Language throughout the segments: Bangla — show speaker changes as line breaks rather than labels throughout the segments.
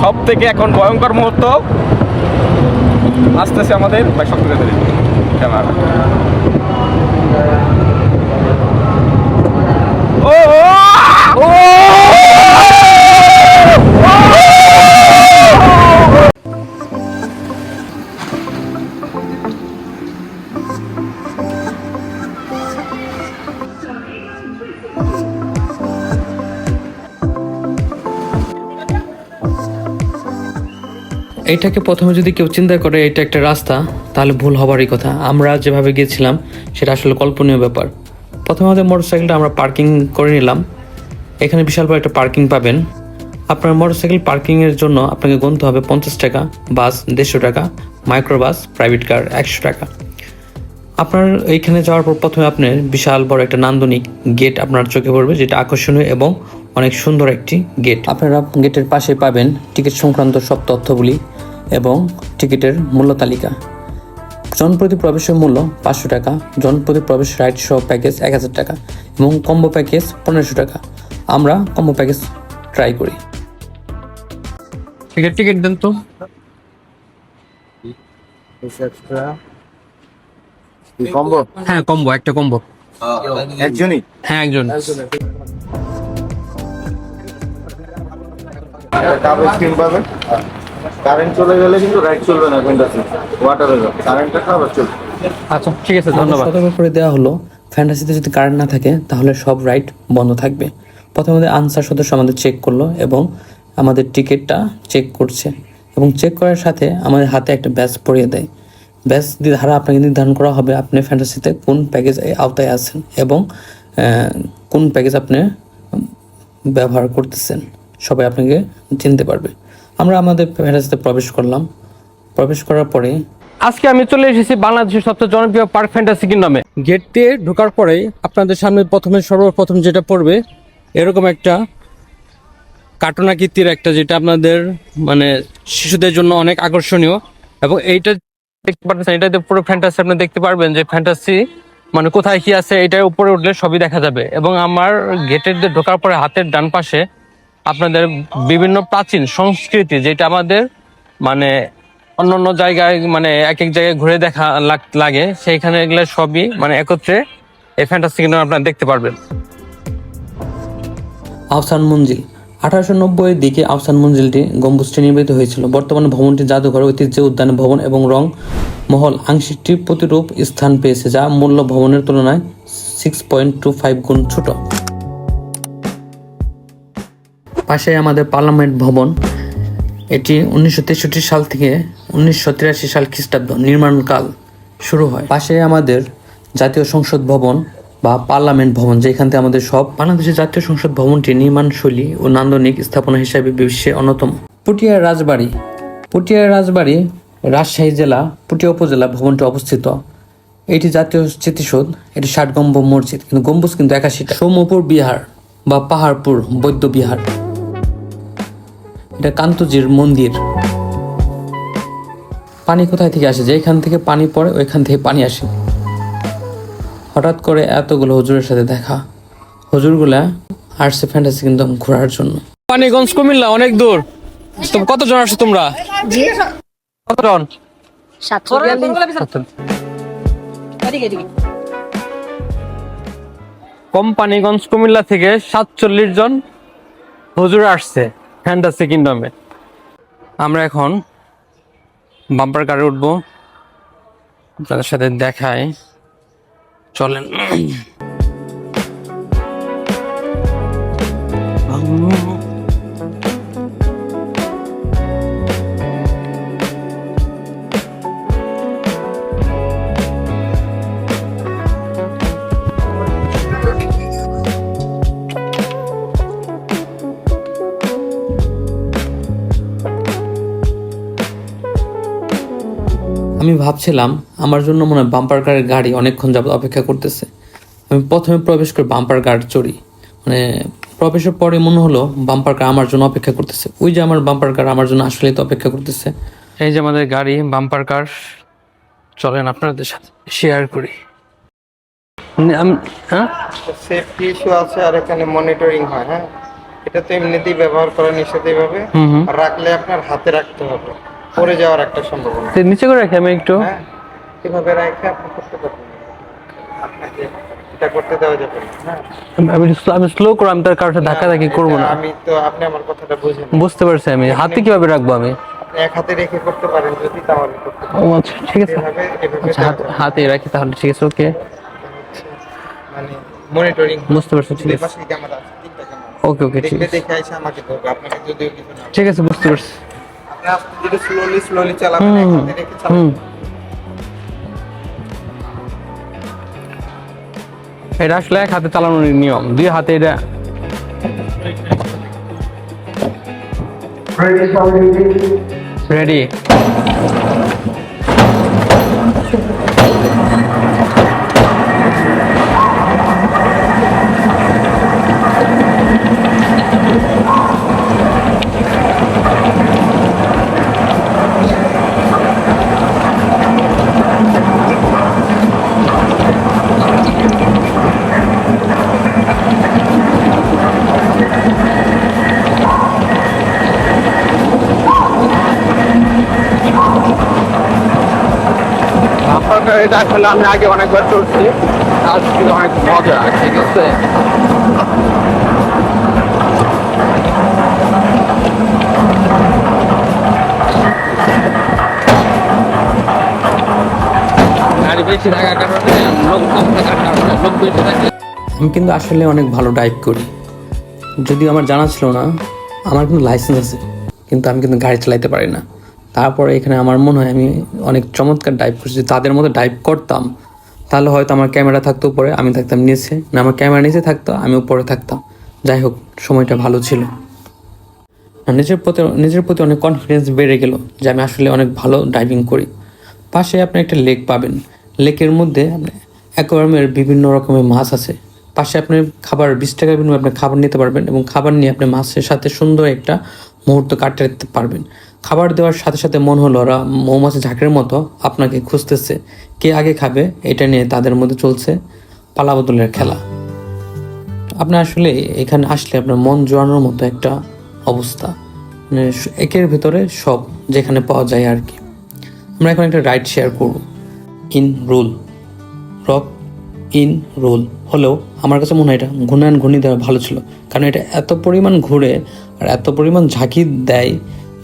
সব থেকে এখন ভয়ঙ্কর মুহূর্ত আসতেছে আমাদের ভাই, শক্ত করে ধরে ক্যামেরা। ও ও
এইটাকে প্রথমে যদি কেউ চিন্তা করে এটা একটা রাস্তা, তাহলে ভুল হবারই কথা। আমরা যেভাবে গিয়েছিলাম সেটা আসলে কল্পনীয় ব্যাপার। প্রথমে আমাদের মোটরসাইকেলটা আমরা পার্কিং করে নিলাম। এখানে বিশাল বড় একটা পার্কিং পাবেন। আপনার মোটরসাইকেল পার্কিংয়ের জন্য আপনাকে গুনতে হবে 50 টাকা, বাস 150 টাকা, মাইক্রোবাস প্রাইভেট কার 100 টাকা। আপনার এইখানে যাওয়ার পর প্রথমে আপনার বিশাল বড় একটা নান্দনিক গেট আপনার চোখে পড়বে, যেটা আকর্ষণীয় এবং অনেক সুন্দর একটি গেট। আপনারা গেটের পাশে পাবেন টিকিট সংক্রান্ত সব তথ্যগুলি এবং টিকিটের মূল্য তালিকা। জনপ্রতি প্রবেশের মূল্য 500 টাকা, জনপ্রতি প্রবেশ রাইড সহ প্যাকেজ 1000 টাকা এবং কম্বো প্যাকেজ 1500 টাকা। আমরা কম্বো প্যাকেজ ট্রাই করি। টিকিট দেন তো।
কম্বো?
হ্যাঁ, কম্বো, একটা কম্বো।
একজনই?
হ্যাঁ, একজন।
ডাবল স্ক্রিন পাবেন। কারেন্ট চলে গেলে কিন্তু রাইট চলবে না, ফ্যান্টাসি ওয়াটার হয়ে যাবে, কারেন্টটা খাবার চলবে।
আচ্ছা, ঠিক আছে, ধন্যবাদ। সতর্ক করে দেওয়া হলো ফ্যান্টাসিতে যদি কারেন্ট না থাকে তাহলে সব রাইড বন্ধ থাকবে। প্রথমে আমাদের আনসার সদস্য আমাদের চেক করলো এবং আমাদের টিকিটটা চেক করছে, এবং চেক করার সাথে আমাদের হাতে একটা ব্যাজ পরিয়ে দেয়। ব্যাজ দ্বারা আপনাকে নির্ধারণ করা হবে আপনি ফ্যান্টাসিতে কোন প্যাকেজ আওতায় আছেন এবং কোন প্যাকেজ আপনি ব্যবহার করতেছেন, সবাই আপনাকে চিনতে পারবে। আমরা আমাদের ফ্যান্টাসিতে প্রবেশ করলাম। প্রবেশ করার পরে
আজকে আমি চলে এসেছি বাংলাদেশের সবচেয়ে জনপ্রিয় পার্ক ফ্যান্টাসি কিংডমে। গেট দিয়ে ঢোকার পরেই আপনাদের সামনে সর্বপ্রথম যেটা পড়বে এরকম একটা কার্টুন আকৃতির একটা, যেটা আপনাদের মানে শিশুদের জন্য অনেক আকর্ষণীয়। এবং এইটা দেখতে পাচ্ছেন, এটাতে পুরো ফ্যান্টাসি আপনি দেখতে পারবেন যে ফ্যান্টাসি মানে কোথায় কি আছে, এটার উপরে উঠলে সবই দেখা যাবে। এবং আমার গেটের দিয়ে ঢোকার পরে হাতের ডান পাশে আপনাদের বিভিন্ন প্রাচীন সংস্কৃতি, যেটা আমাদের মানে অন্য জায়গায় মানে এক এক জায়গায় ঘুরে দেখা লাগে, সেইখানে এগুলো সবই মানে একত্রে এই ফ্যান্টাসি কিংডম আপনারা দেখতে পারবেন।
আহসান মঞ্জিল 1890 এর দিকে আহসান মঞ্জিলটি গম্বুজটি নির্মিত হয়েছিল। বর্তমানে ভবনটি জাদুঘর, ঐতিহ্য উদ্যান ভবন এবং রং মহল আংশিকটি প্রতিরূপ স্থান পেয়েছে, যা মূল্য ভবনের তুলনায় 6.25 গুণ ছোট। পাশে আমাদের পার্লামেন্ট ভবন। এটি 1963 সাল থেকে 1983 সাল খ্রিস্টাব্দ নির্মাণকাল শুরু হয়। পাশে আমাদের জাতীয় সংসদ ভবন বা পার্লামেন্ট ভবন, যেখান থেকে আমাদের সব বাংলাদেশের জাতীয় সংসদ ভবনটি নির্মাণশৈলী ও নান্দনিক স্থাপনা হিসাবে বিশ্বে অন্যতম। পুটিয়ার রাজবাড়ি। পুটিয়ার রাজবাড়ি রাজশাহী জেলা পুটিয়া উপজেলা ভবনটি অবস্থিত। এটি জাতীয় স্মৃতিসৌধ। এটি 60 গম্বুজ মসজিদ, কিন্তু গম্বুজ কিন্তু 81টা। সোমপুর বিহার বা পাহাড়পুর বৌদ্ধ বিহার, এটা কান্তজির মন্দির। পানি কোথায় থেকে আসে? যেখান থেকে পানি পড়ে ওইখান থেকে পানি আসে। হঠাৎ করে এতগুলো হুজুরের সাথে দেখা। হুজুরগুলা আসছে ফ্যান্টাসি কিন্তু ঘোরার জন্য।
পানিগঞ্জ কুমিল্লা অনেক দূর। কতজন আসছো তোমরা? কতজন?
742।
কোম্পানিগঞ্জ কুমিল্লা থেকে 47 জন হুজুর আসছে ফ্যান্টাসি কিংডমে। আমরা এখন বাম্পার কারে উঠবো, আপনাদের সাথে দেখাই, চলেন।
আমি ভাবছিলাম আমার জন্য মনে হয় বাম্পার কারের গাড়ি অনেকক্ষণ যাবত অপেক্ষা করতেছে। আমি প্রথমে প্রবেশ করে বাম্পার কার চড়ি, মানে প্রবেশের পরে মনে হলো বাম্পার কার আমার জন্য অপেক্ষা করতেছে। ওই যে আমার বাম্পার কার আমার জন্য আসলেই তো অপেক্ষা করতেছে।
এই যে আমাদের গাড়ি বাম্পার কার, চলেন আপনাদের সাথে শেয়ার করি।
সেফটি ইস্যু আছে আর এখানে মনিটরিং হয়। হ্যাঁ, এটা তো এমনিতেই ব্যবহার করা নিষেধ এইভাবে। আর রাখলে আপনার হাতে রাখতে হবে, পড়ে যাওয়ার একটা সম্ভাবনা।
তো নিচে করে রাখি আমি একটু।
হ্যাঁ, এভাবে রেখে আপনি করতে পারবেন না। আপনাকে এটা করতে দেওয়া যাবে না। হ্যাঁ,
আমি স্লো করে, আমি তার কারোর সাথে ধাক্কাধাক্কি করবো না।
আমি তো, আপনি আমার কথাটা বুঝেন।
বুঝতে পারছি আমি। হাতে কিভাবে রাখবো আমি?
আপনি এক হাতে রেখে করতে পারেন যদি, তাহলে করতে
ও
পারেন।
আচ্ছা, ঠিক আছে।
এভাবে
আচ্ছা, হাতে রাখি তাহলে, ঠিক আছে, ওকে।
মানে মনিটরিং।
বুঝতে পারছি, ঠিক আছে।
পাশে ক্যামেরা আছে, তিনটা ক্যামেরা।
ওকে ওকে, ঠিক
দেখবে
আছে,
দেখে এসে আমাকে ধরবে, আপনাকে যদিও কিছু না।
ঠিক আছে, বুঝতে পারছি।
আপনি আস্তে ধীরে স্লোলি চালাবেন, এক হাতে রেখে চালাবেন।
এটা আসলে এক হাতে চালানোর নিয়ম, দুই হাতে এটা। রেডি।
আপনার এটা আসলে আমি আগে অনেকবার চলছি, আজকে অনেক মজা, ঠিক আছে।
গাড়ি বেশি থাকার কারণে, লোক কম থাকার কারণে, লোক বেশি থাকে।
আমি কিন্তু আসলে অনেক ভালো ড্রাইভ করি, যদিও আমার জানা ছিল না। আমার কিন্তু লাইসেন্স আছে, কিন্তু আমি কিন্তু গাড়ি চালাইতে পারি না। তারপরে এখানে আমার মনে হয় আমি অনেক চমৎকার ড্রাইভ করছি। যদি তাদের মতো ড্রাইভ করতাম তাহলে হয়তো আমার ক্যামেরা থাকতো উপরে, আমি থাকতাম নিচে, না আমার ক্যামেরা নিচে থাকতো, আমি উপরে থাকতাম। যাই হোক, সময়টা ভালো ছিল। আর নিজের প্রতি অনেক কনফিডেন্স বেড়ে গেল যে আমি আসলে অনেক ভালো ড্রাইভিং করি। পাশে আপনি একটা লেক পাবেন, লেকের মধ্যে অ্যাকোয়ারিয়ামের বিভিন্ন রকমের মাছ আছে। পাশে আপনি খাবার 20 টাকার বিনিময়ে আপনি খাবার নিতে পারবেন, এবং খাবার নিয়ে আপনি মাছের সাথে সুন্দর একটা মুহূর্ত কাটাতে পারবেন। খাবার দেওয়ার সাথে সাথে মন হলো ওরা মৌমাছি ঝাঁকের মতো আপনাকে খুঁজতেছে, কে আগে খাবে এটা নিয়ে তাদের মধ্যে চলছে পালাবদলের খেলা। আপনি আসলে এখানে আসলে আপনার মন জোড়ানোর মতো একটা অবস্থা, মানে একের ভিতরে সব যেখানে পাওয়া যায় আর কি। আমরা এখন একটা রাইড শেয়ার করব, in rule, rock in roll. হলেও আমার কাছে মনে হয় এটা ঘূর্ণি দেওয়া ভালো ছিল, কারণ এটা এত পরিমাণ ঘুরে আর এত পরিমাণ ঝাঁকি দেয়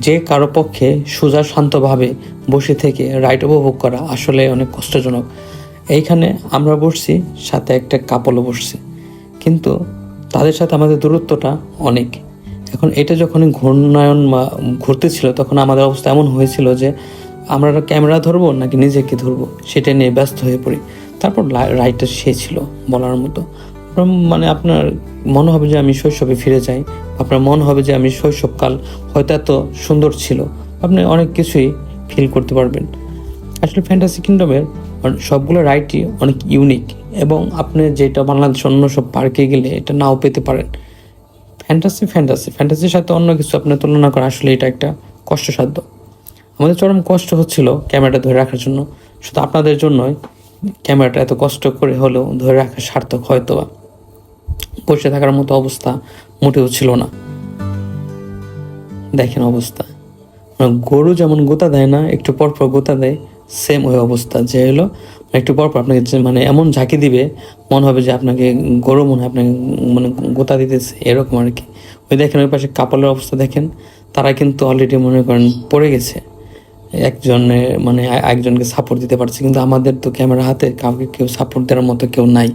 যে কারো পক্ষে সোজা শান্তভাবে বসে থেকে রাইড উপভোগ করা আসলে অনেক কষ্টজনক। এইখানে আমরা বসছি, সাথে একটা কাপলও বসছে, কিন্তু তাদের সাথে আমাদের দূরত্বটা অনেক। এখন এটা যখন ঘূর্ণায়ন বা ঘুরতেছিল তখন আমাদের অবস্থা এমন হয়েছিল যে আমরা ক্যামেরা ধরবো নাকি নিজেকে ধরবো সেটা নিয়ে ব্যস্ত হয়ে পড়ি। তারপর রাইডটা শেষ ছিল বলার মতো। মানে আপনার মনে হবে যে আমি শৈশবে ফিরে যাই, আপনার মনে হবে যে আমি শৈশবকাল হয়তো এত সুন্দর ছিল, আপনি অনেক কিছুই ফিল করতে পারবেন। আসলে ফ্যান্টাসি কিংডমের সবগুলো রাইডই অনেক ইউনিক, এবং আপনি যেটা বাংলাদেশের অন্য সব পার্কে গেলে এটা নাও পেতে পারেন। ফ্যান্টাসির সাথে অন্য কিছু আপনার তুলনা করা আসলে এটা একটা কষ্টসাধ্য। আমাদের চরম কষ্ট হচ্ছিল ক্যামেরাটা ধরে রাখার জন্য, শুধু আপনাদের জন্যই ক্যামেরাটা এত কষ্ট করে হলেও ধরে রাখা সার্থক হয়তো বা। বসে থাকার মতো অবস্থা মোটেও ছিল না। দেখেন অবস্থা, গরু যেমন গোতা দেয় না, একটু পরপর গোতা দেয়, সেম ওই অবস্থা। যে হলো একটু পরপর আপনাকে মানে এমন ঝাঁকি দিবে, মনে হবে যে আপনাকে গরু মনে হয় আপনাকে মানে গোতা দিতেছে, এরকম আর কি। ওই দেখেন ওই পাশে কাপলের অবস্থা দেখেন, তারা কিন্তু অলরেডি মনে করেন পড়ে গেছে, একজনে মানে একজনকে সাপোর্ট দিতে পারছে, কিন্তু আমাদের তো ক্যামেরা হাতে কাউকে কেউ সাপোর্ট দেওয়ার মতো কেউ নাই।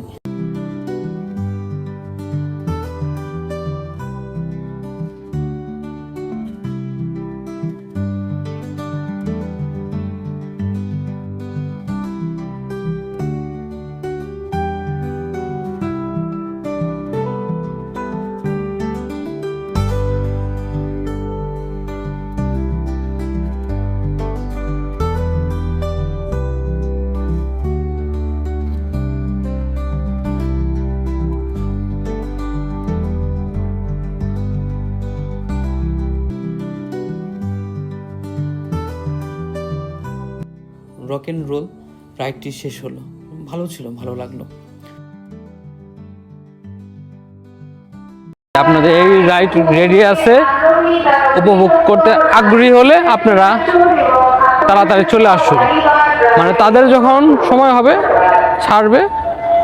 রক অ্যান্ড রোল রাইডটি শেষ হলো, ভালো ছিল, ভালো লাগলো।
আপনাদের এই রাইড রেডি আছে, উপভোগ করতে আগ্রহী হলে আপনারা তাড়াতাড়ি চলে আসুন। মানে তাদের যখন সময় হবে ছাড়বে,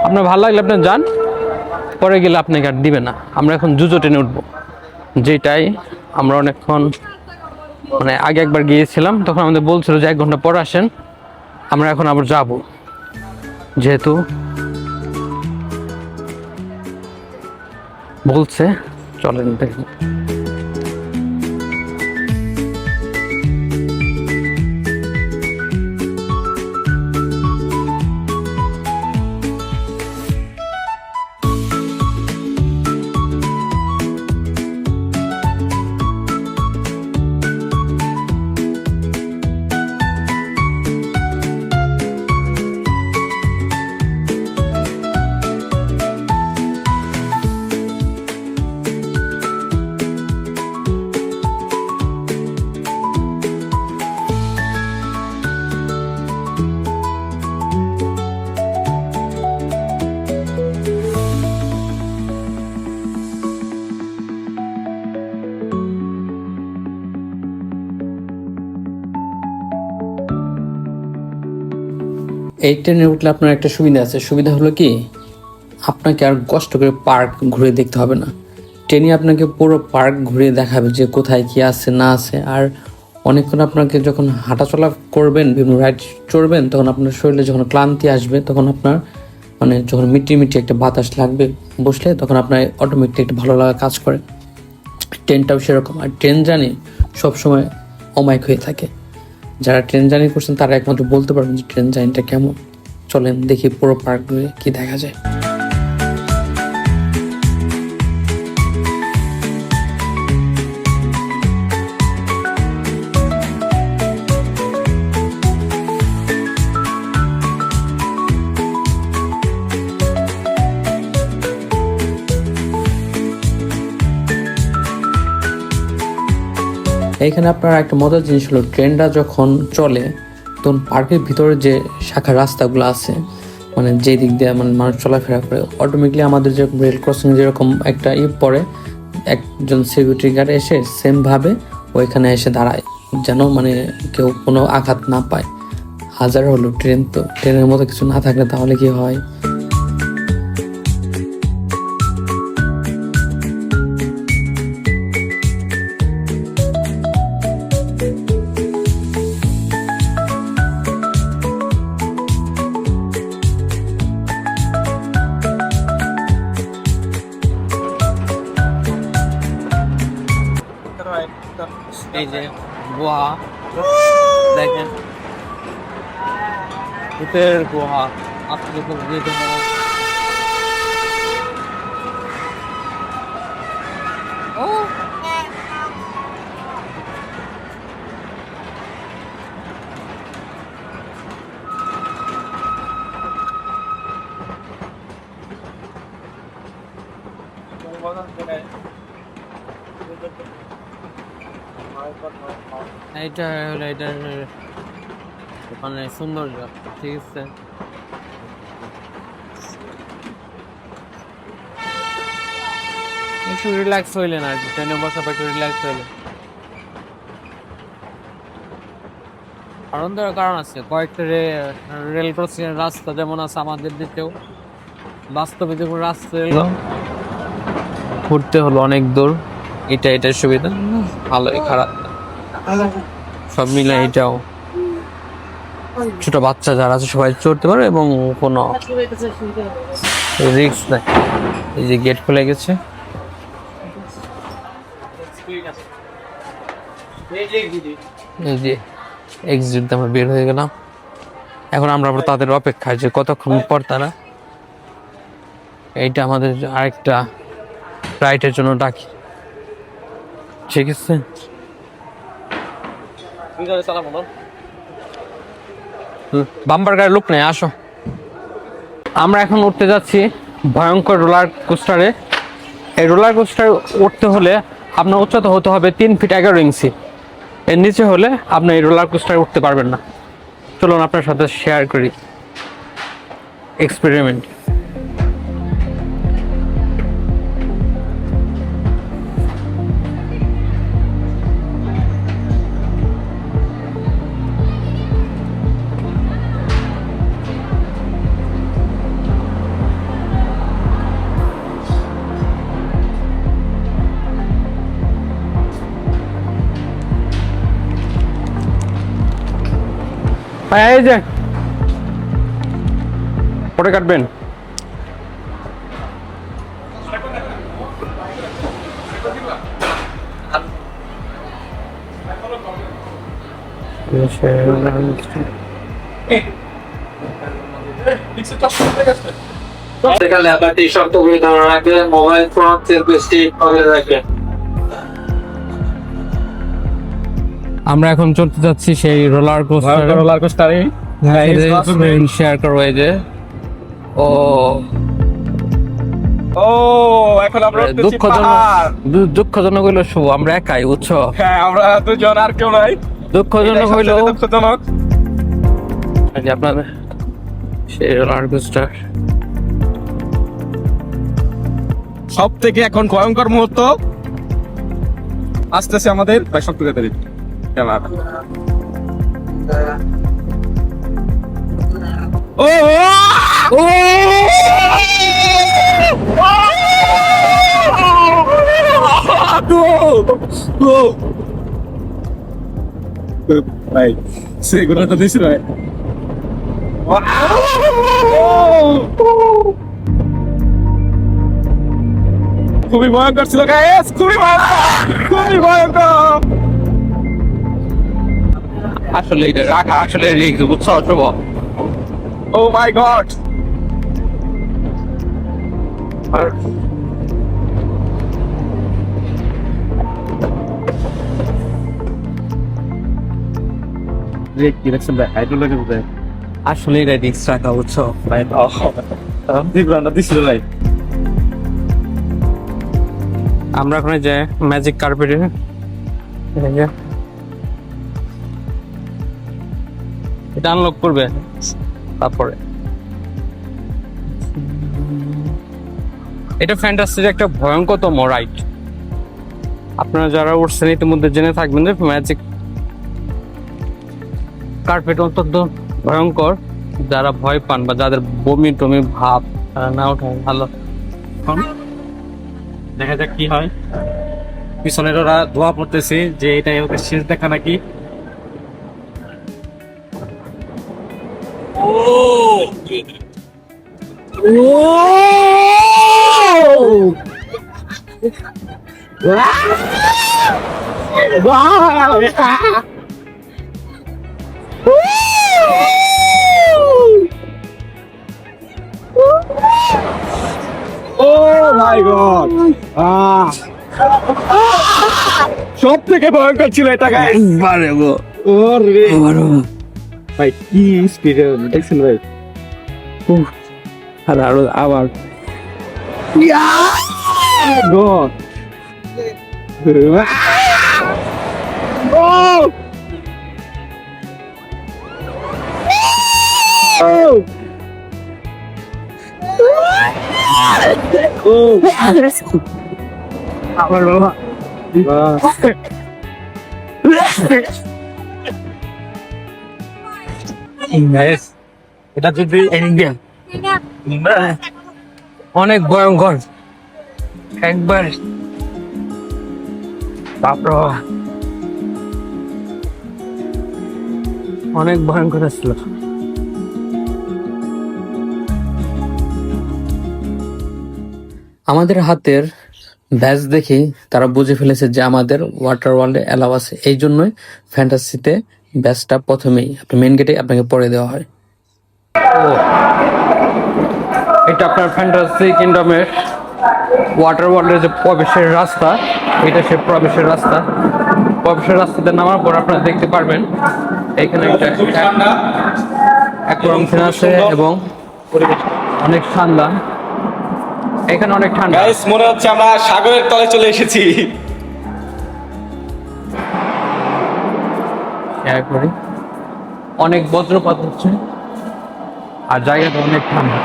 আপনার ভালো লাগলে আপনি যান, পরে গেলে আপনাকে আর দিবে না। আমরা এখন জুজো ট্রেনে উঠবো, যেটাই আমরা অনেকক্ষণ মানে আগে একবার গিয়েছিলাম, তখন আমাদের বলছিল যে 1 ঘন্টা পর আসেন। আমরা এখন আবার যাব, যেহেতু বলছে চলেন দেখুন।
এই ট্রেনে উঠলে আপনার একটা সুবিধা আছে, সুবিধা হলো কি আপনাকে আর কষ্ট করে পার্ক ঘুরে দেখতে হবে না। ট্রেনে আপনাকে পুরো পার্ক ঘুরে দেখাবে যে কোথায় কি আছে না আছে। আর অনেকক্ষণ আপনাকে যখন হাঁটাচলা করবেন, বিভিন্ন রাইড চড়বেন, তখন আপনার শরীরে যখন ক্লান্তি আসবে, তখন আপনার মানে যখন মিটি একটা বাতাস লাগবে বসলে, তখন আপনার অটোমেটিক একটা ভালো লাগা কাজ করে। ট্রেনটাও সেরকম। আর ট্রেন জার্নি সবসময় অমায়িক হয়ে থাকে। যারা ট্রেন জার্নি করছেন তারা একমাত্র বলতে পারবেন যে ট্রেন জার্নিটা কেমন। চলেন দেখি পুরো পার্ক ঘুরে কি দেখা যায়। এইখানে আপনার একটা মজার জিনিস হলো, ট্রেনটা যখন চলে তখন পার্কের ভিতরে যে শাখা রাস্তাগুলো আছে, মানে যে দিক দিয়ে মানে মানুষ চলাফেরা করে, অটোমেটিকলি আমাদের যেরকম রেল ক্রসিং যেরকম একটা পরে একজন সিকিউরিটি গার্ড এসে সেমভাবে ওইখানে এসে দাঁড়ায়, যেন মানে কেউ কোনো আঘাত না পায়। হাজার হলো ট্রেন, তো ট্রেনের মতো কিছু না থাকলে তাহলে কি হয়। এই যে গুহা দেখেন, ভূতের গুহা। আপনি যখন যেতে পারেন। এইটা হলো এটা মানে সৌন্দর্য, ঠিক আছে। একটু রিল্যাক্স হইলেন আর কি, ট্রেনে বসা একটু রিল্যাক্স হইলেন। আনন্দের কারণ আছে, কয়েকটা রেল ক্রসিং এর রাস্তা যেমন আছে আমাদের দিকেও, বাস্তবে যখন রাস্তা ঘুরতে হলো অনেক দূর, এটার সুবিধা ভালোই খারাপ সব মিলে। এটাও ছোট বাচ্চা যারা আছে সবাই চড়তে পারে এবং কোনো রিস্ক নাই। এই যে গেট খুলে গেছে, এই যে এক্সিট আমরা বের হয়ে গেলাম। এখন আমরা আবার তাদের অপেক্ষায় যে কতক্ষণ পর তারা এইটা আমাদের আরেকটা রাইটের জন্য ডাকি, ঠিক আছে। বাম্পার গাড়ির লোক নেই, আসো। আমরা এখন উঠতে যাচ্ছি ভয়ঙ্কর রোলার কোস্টারে। এই রোলার কোস্টারে উঠতে হলে আপনার উচ্চতা হতে হবে 3 ফিট 11 ইঞ্চি। এর নিচে হলে আপনি এই রোলার কোস্টারে উঠতে পারবেন না। চলুন আপনার সাথে শেয়ার করি এক্সপেরিমেন্ট।
ভাই এই যে পরে কাটবেন।
সেখানে আপনার টি শার্ট টুপি ধরে রাখবেন, মোবাইল ফোন সেলফি স্টিক করে রাখবেন।
আমরা এখন চলতে যাচ্ছি সেই রোলার কোস্টারে শেয়ার করবো এই যে। ও
ও এখন আমরা উঠতেছি পাহাড়।
দুঃখজনক হইলো শুভ আমরা একাই বুঝছো।
হ্যাঁ আমরা দুজন, আর কেউ নাই।
দুঃখজনক হইলো
দুঃখজনক।
এই যে আপনার সেই রোলার কোস্টার।
সব থেকে এখন ভয়ঙ্কর মুহূর্ত আসতেছে আমাদের। ভাই সব থেকে তাড়াতাড়ি ক্যামেরা। ও ও ভাই সেগুলো তো দিস ভাই। খুবই ভয়ঙ্কর ছিল গাইস, খুবই ভয়ঙ্কর।
আসলে এটা রাখা আসলে বুঝছো শুভ।
ও মাই গড।
কি দেখছেন ভাই? হাইড্রোলজি ভাই
আসলে এটা রিস্ক রাখা বুঝছো।
ভাই দিব্রান্ডা দিছিল ভাই।
আমরা এখন যে ম্যাজিক কার্পেটে এটা আনলক করবে তারপরে। এটা ফ্যান্টাসির একটা ভয়ঙ্করতম রাইড। আপনারা যারা উঠছেন ইতিমধ্যে জেনে থাকবেন যে ম্যাজিক কার্পেট অত্যন্ত ভয়ঙ্কর। যারা ভয় পান বা যাদের বমি টমি ভাব তারা না ওঠায় ভালো।
দেখা যাক কি হয়। পিছনের ওরা ধোয়া পড়তেছে যে এটাই ওকে শেষ দেখা নাকি।
মাই গড। সব থেকে ভয়ঙ্কর ছিল এটা গাইস।
বারে গো
ওরে ভাই কি স্পিড দেখছেন ভাই।
আর আরো আবার
গড। আমার বাবা
এটা যদি
অনেক ভয়ঙ্কর একবার বাপরে বাবা, অনেক ভয়ঙ্কর ছিল।
আমাদের হাতের ব্যাচ দেখি তারা বুঝে ফেলেছে যে আমাদের ওয়াটার ওয়ার্ল্ডে অ্যালাউ আছে, এই জন্যই ফ্যান্টাসিতে ব্যাচটা প্রথমেই আপনার মেন গেটে আপনাকে পরে দেওয়া হয়।
এটা আপনার ফ্যান্টাসি কিংডমের ওয়াটার ওয়ার্ল্ডের যে প্রবেশের রাস্তা, এটা সে প্রবেশের রাস্তা। প্রবেশের রাস্তাতে নামার পর আপনারা দেখতে পারবেন এখানে একটা অ্যাকুয়ারিয়াম আছে এবং অনেক ঠান্ডা। এখানে অনেক ঠান্ডা।
গাইস মনে হচ্ছে আমরা সাগরের তলে চলে এসেছি।
অনেক বজ্রপাত হচ্ছে আর জায়গাটা অনেক ঠান্ডা,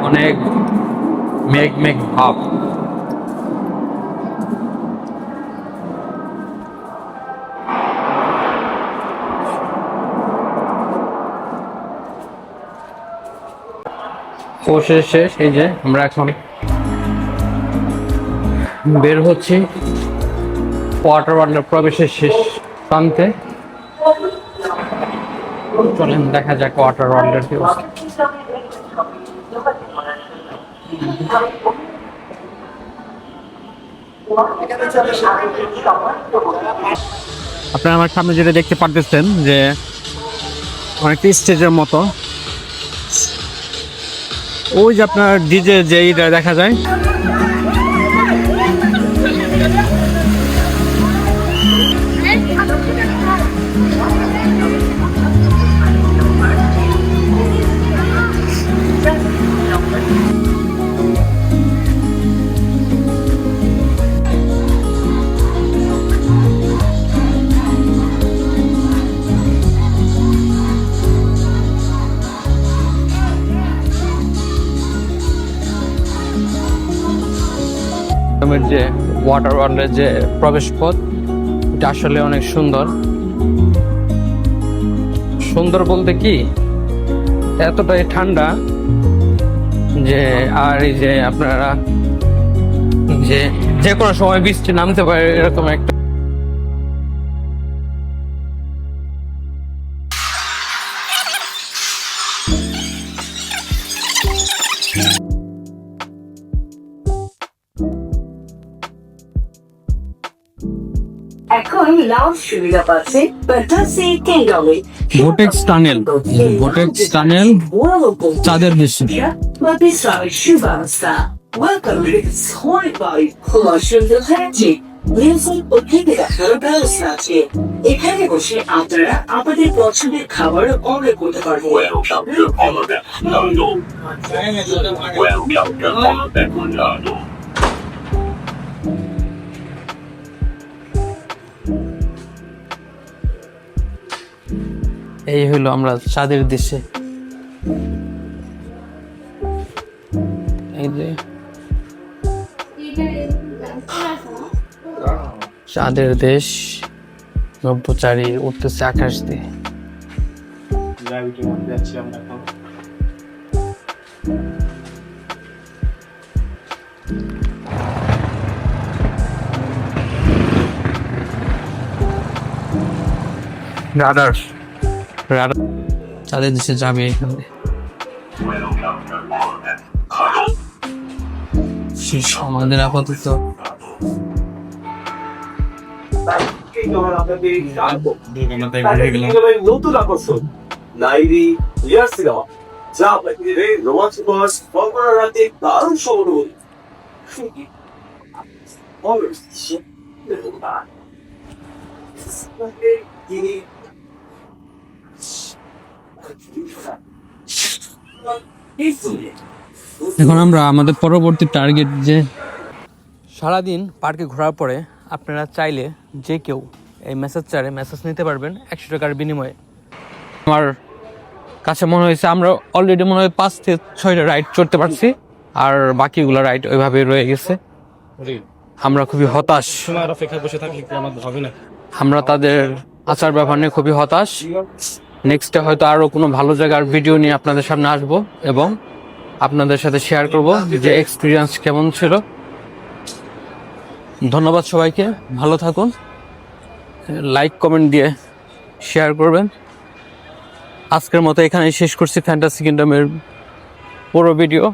অনেক মেঘ মেঘ ভাব। শেষ এই যে আমরা এখন বের হচ্ছি ওয়াটার ওয়ার্ল্ডের প্রবেশের শেষ প্রান্তে। চলেন দেখা যাক ওয়াটার ওয়ার্ল্ডের কি অবস্থা। আপনারা আমার সামনে যেটা দেখতে পারতেছেন যে অনেকটা স্টেজের মতো, ওই যে আপনার ডিজে যে এইটা দেখা যায়, যে ওয়াটার ওয়ার্ল্ডের যে প্রবেশ পথ, এটা আসলে অনেক সুন্দর। সুন্দর বলতে কি, এতটাই ঠান্ডা যে, আর এই যে আপনারা যে কোনো সময় বৃষ্টি নামতে পারে এরকম একটা
এখন লাউঞ্জ সুবিধা পাচ্ছে ফ্যান্টাসি কিংডমে।
ভোটেক্স টানেল, ভোটেক্স টানেল চাঁদের দেশে।
Welcome to this horrified commercial magic. Music ও থেকে দেখার ব্যবস্থা আছে। এখানে বসে আপনারা আপনাদের পছন্দের খাবার অর্ডার করতে পারবেন।
এই হলো আমরা চাঁদের দেশে। এই যে চাঁদের দেশ, নভোচারী উঠতেছে আকাশ দিয়ে। রাডার চাঁদের দেশে যাবে এখানে। শেষ আমাদের আপাতত
নতুন আকর্ষণ নাইরি ইয়ার সিনেমা, যা আপনাকে রোমাঞ্চকর কল্পনা রাতে দারুণ সৌরভ।
এখন আমরা আমাদের পরবর্তী টার্গেট, যে সারাদিন পার্কে ঘোরার পরে আপনারা চাইলে যে কেউ এই মেসেজ নিতে পারবেন 100 টাকার বিনিময়ে। আমার কাছে মনে হয়েছে আমরা অলরেডি মনে হয় 5 থেকে 6টা রাইড চড়তে পারছি, আর বাকিগুলো রাইড ওইভাবে রয়ে গেছে। আমরা খুবই হতাশ, আমরা তাদের আচার ব্যবহার নিয়ে খুবই হতাশ। নেক্সটে হয়তো আরও কোনো ভালো জায়গার ভিডিও নিয়ে আপনাদের সামনে আসবো এবং আপনাদের সাথে শেয়ার করব যে এক্সপিরিয়েন্স কেমন ছিল। ধন্যবাদ সবাইকে, ভালো থাকুন, লাইক কমেন্ট দিয়ে শেয়ার করবেন। আজকের মতো এখানেই শেষ করছি ফ্যান্টাসি কিংডমের পুরো ভিডিও।